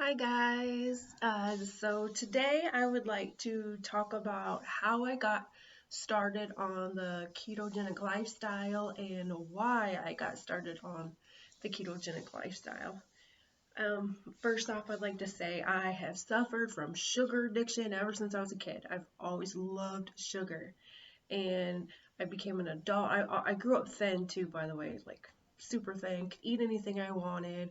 Hi guys. So today I would like to talk about how I got started on the ketogenic lifestyle and why I got started on the ketogenic lifestyle. First off, I'd like to say I have suffered from sugar addiction ever since I was a kid. I've always loved sugar, and I became an adult. I grew up thin too, by the way, like super thin, could eat anything I wanted,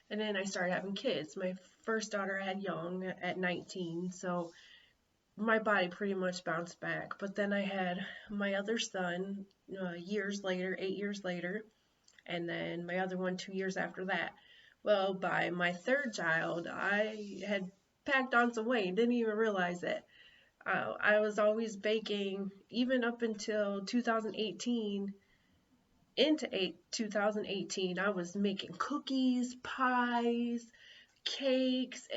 and then I started having kids. My first daughter I had young at 19, so my body pretty much bounced back. But then I had my other son years later, 8 years later, and then my other one 2 years after that. Well, by my third child, I had packed on some weight, didn't even realize it. I was always baking, even up until 2018. Into 2018, I was making cookies, pies, cakes,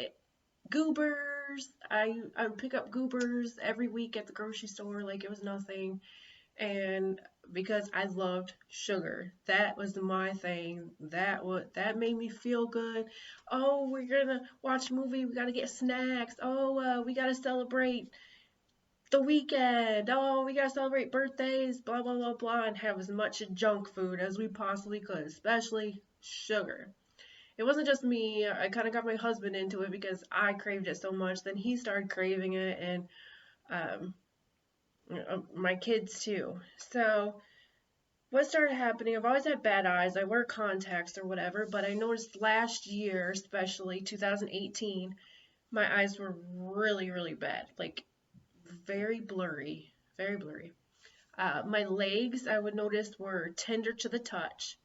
goobers. I would pick up goobers every week at the grocery store like it was nothing. And because I loved sugar, that was my thing. That made me feel good. Oh, we're gonna watch a movie. We gotta get snacks. Oh, we gotta celebrate the weekend. Oh, we gotta celebrate birthdays. Blah blah blah blah, and have as much junk food as we possibly could, especially sugar. It wasn't just me. I kind of got my husband into it because I craved it so much. Then he started craving it, and um, my kids too. So what started happening? I've always had bad eyes. I wear contacts or whatever, but I noticed last year, especially 2018, my eyes were really, really bad. Like very blurry, very blurry. My legs, I would notice, were tender to the touch.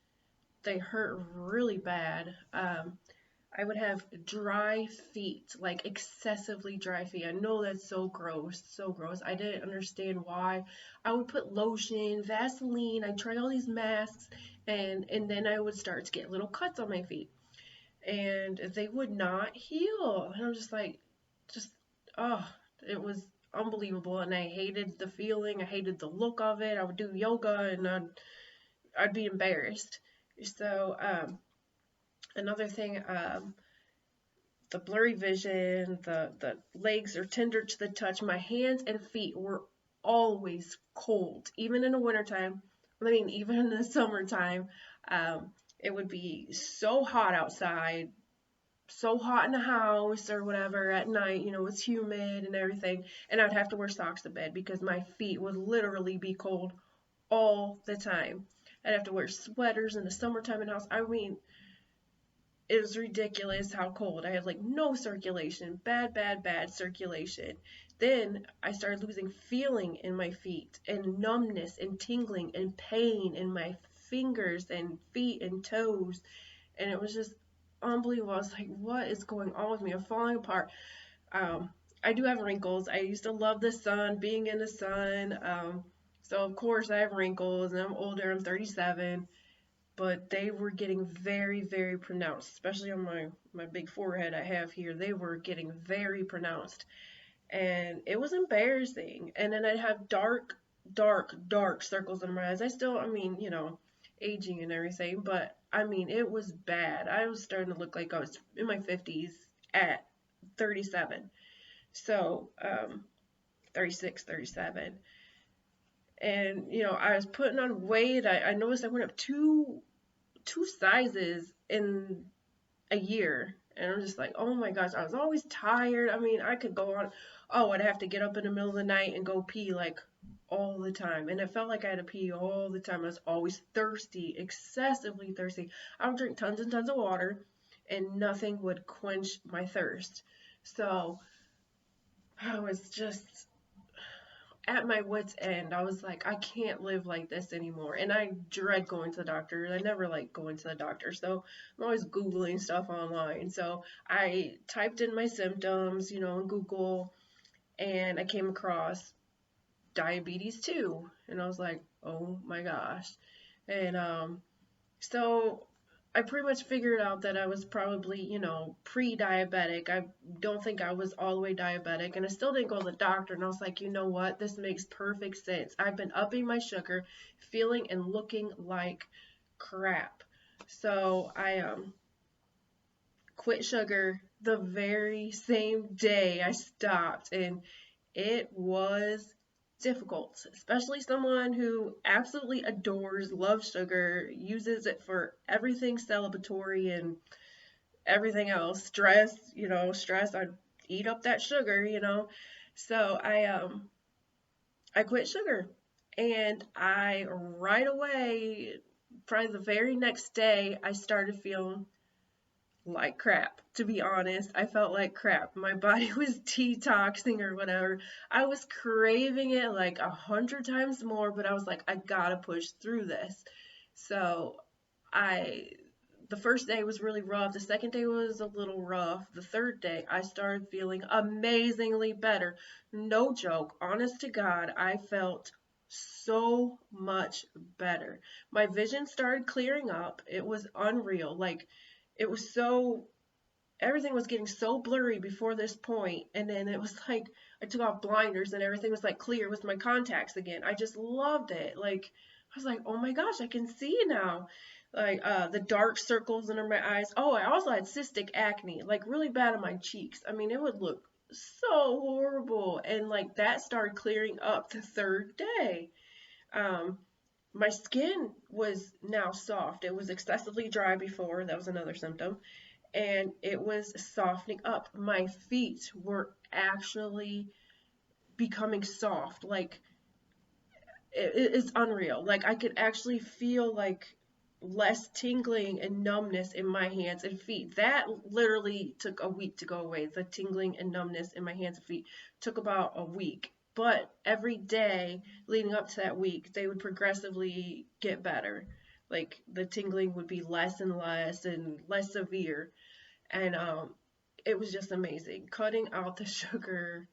They hurt really bad. I would have dry feet, like excessively dry feet. I know that's so gross, so gross. I didn't understand why. I would put lotion, Vaseline, I'd try all these masks, and then I would start to get little cuts on my feet. And they would not heal. And I'm just like, just, oh, it was unbelievable. And I hated the feeling, I hated the look of it. I would do yoga and I'd be embarrassed. So, another thing, the blurry vision, the legs are tender to the touch. My hands and feet were always cold, even in the wintertime. I mean, even in the summertime. It would be so hot outside, so hot in the house or whatever at night, it's humid and everything. And I'd have to wear socks to bed because my feet would literally be cold all the time. I'd have to wear sweaters in the summertime in the house. I mean, it was ridiculous how cold. I had like no circulation, bad circulation. Then I started losing feeling in my feet and numbness and tingling and pain in my fingers and feet and toes. And it was just unbelievable. I was like, what is going on with me? I'm falling apart. Um, I do have wrinkles. I used to love the sun, being in the sun. So of course I have wrinkles and I'm older, I'm 37, but they were getting very, very pronounced, especially on my big forehead I have here. They were getting very pronounced, and it was embarrassing. And then I'd have dark circles in my eyes. I mean, aging and everything, but I mean, it was bad. I was starting to look like I was in my 50s at 37. So, 36, 37. And, I was putting on weight. I noticed I went up two sizes in a year. And I'm just like, oh my gosh, I was always tired. I mean, I could go on. Oh, I'd have to get up in the middle of the night and go pee like all the time. And it felt like I had to pee all the time. I was always thirsty, excessively thirsty. I would drink tons and tons of water, and nothing would quench my thirst. So I was just at my wit's end. I was like, I can't live like this anymore. And I dread going to the doctor. I never like going to the doctor. So I'm always Googling stuff online. So I typed in my symptoms, in Google, and I came across diabetes too. And I was like, oh my gosh. And so I pretty much figured out that I was probably, pre-diabetic. I don't think I was all the way diabetic, and I still didn't go to the doctor. And I was like, you know what? This makes perfect sense. I've been upping my sugar, feeling and looking like crap. So I quit sugar the very same day I stopped, and it was difficult, especially someone who absolutely adores, loves sugar, uses it for everything celebratory and everything else. Stress, stress, I eat up that sugar. So I quit sugar, and I right away, probably the very next day, I started feeling like crap. To be honest, I felt like crap. My body was detoxing or whatever. I was craving it like 100 times more, but I was like, I gotta push through this. So I the first day was really rough. The second day was a little rough. The third day, I started feeling amazingly better. No joke. Honest to God, I felt so much better. My vision started clearing up. It was unreal. Like, it was so everything was getting so blurry before this point, and then it was like I took off blinders and everything was like clear with my contacts again. I just loved it. Like, I was like, oh my gosh, I can see now. Like, the dark circles under my eyes. Oh, I also had cystic acne, like really bad on my cheeks. I mean, it would look so horrible, and like that started clearing up the third day. um my skin was now soft. It was excessively dry before. That was another symptom, and it was softening up. My feet were actually becoming soft. Like, it's unreal. Like, I could actually feel like less tingling and numbness in my hands and feet. That literally took a week to go away. The tingling and numbness in my hands and feet took about a week. But every day leading up to that week, they would progressively get better. Like, the tingling would be less and less severe, and it was just amazing. Cutting out the sugar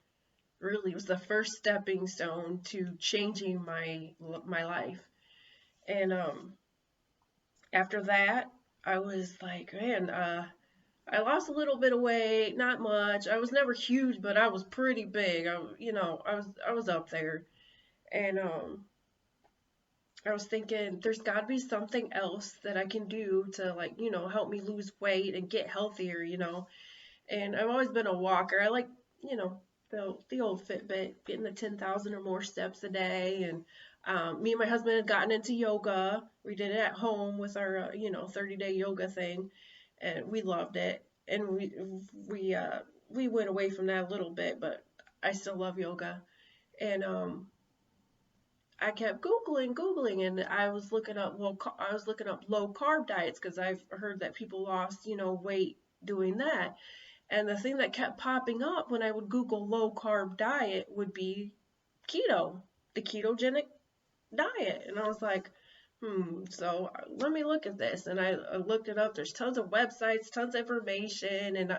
really was the first stepping stone to changing my life. And after that, I was like, man, I lost a little bit of weight, not much. I was never huge, but I was pretty big. I was up there, and I was thinking there's got to be something else that I can do to, like, help me lose weight and get healthier. And I've always been a walker. I like, you know, the old Fitbit, getting the 10,000 or more steps a day. And me and my husband had gotten into yoga. We did it at home with our, 30-day yoga thing, and we loved it. And we uh, we went away from that a little bit, but I still love yoga. And I kept Googling, and I was looking up low carb diets because I've heard that people lost, weight doing that. And the thing that kept popping up when I would Google low carb diet would be keto, the ketogenic diet. And I was like, so let me look at this. And I looked it up. There's tons of websites, tons of information, and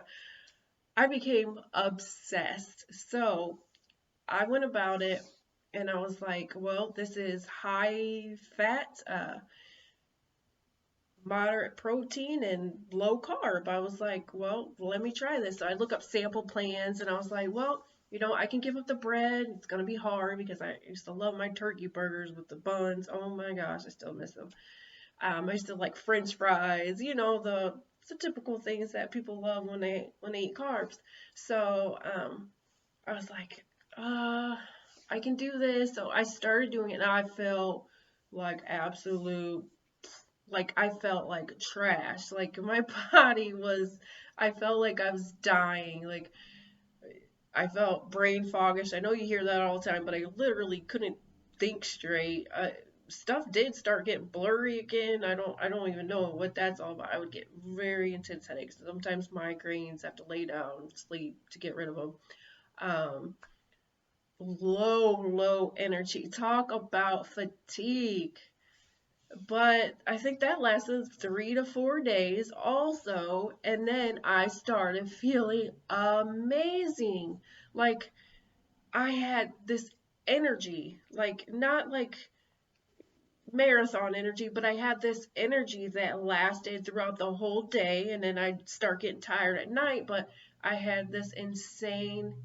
I became obsessed. So I went about it, and I was like, well, this is high fat, moderate protein and low carb. I was like, well, let me try this. So I look up sample plans, and I was like, well, I can give up the bread. It's gonna be hard because I used to love my turkey burgers with the buns. Oh my gosh, I still miss them. I used to like French fries. The typical things that people love when they eat carbs. So I was like, I can do this. So I started doing it, and I felt like absolute like I felt like trash. Like my body was, I felt like I was dying. Like I felt brain foggish. I know you hear that all the time, but I literally couldn't think straight. Stuff did start getting blurry again. I don't even know what that's all about. I would get very intense headaches. Sometimes migraines. I have to lay down, sleep to get rid of them. Um, low energy. Talk about fatigue. But I think that lasted 3 to 4 days also, and then I started feeling amazing. Like, I had this energy, like not like marathon energy, but I had this energy that lasted throughout the whole day, and then I'd start getting tired at night, but I had this insane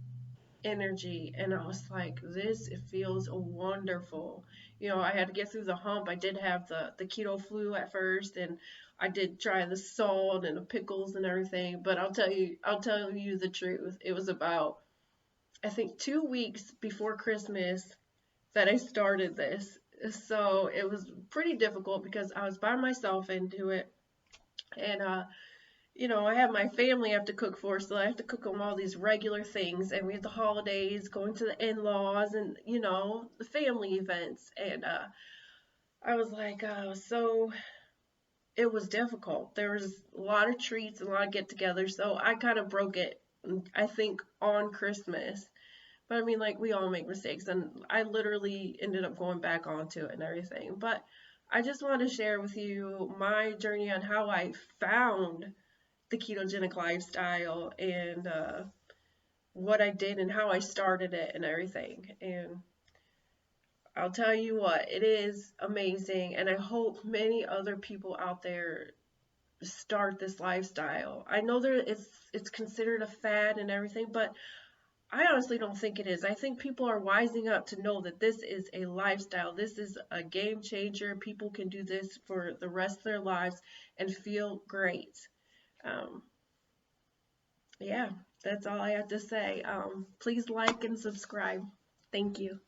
energy, and I was like, this it feels wonderful. I had to get through the hump. I did have the keto flu at first, and I did try the salt and the pickles and everything, but I'll tell you the truth. It was about, I think, 2 weeks before Christmas that I started this. So it was pretty difficult because I was by myself into it. And, I have my family I have to cook for, so I have to cook them all these regular things. And we have the holidays, going to the in laws, and, the family events. And I was like, so it was difficult. There was a lot of treats, a lot of get togethers. So I kind of broke it, I think, on Christmas. But I mean, like, we all make mistakes, and I literally ended up going back onto it and everything. But I just want to share with you my journey on how I found the ketogenic lifestyle and what I did and how I started it and everything. And I'll tell you what, it is amazing, and I hope many other people out there start this lifestyle. I know it's considered a fad and everything, but I honestly don't think it is. I think people are wising up to know that this is a lifestyle. This is a game changer. People can do this for the rest of their lives and feel great. Um, yeah, that's all I have to say. Please like and subscribe. Thank you.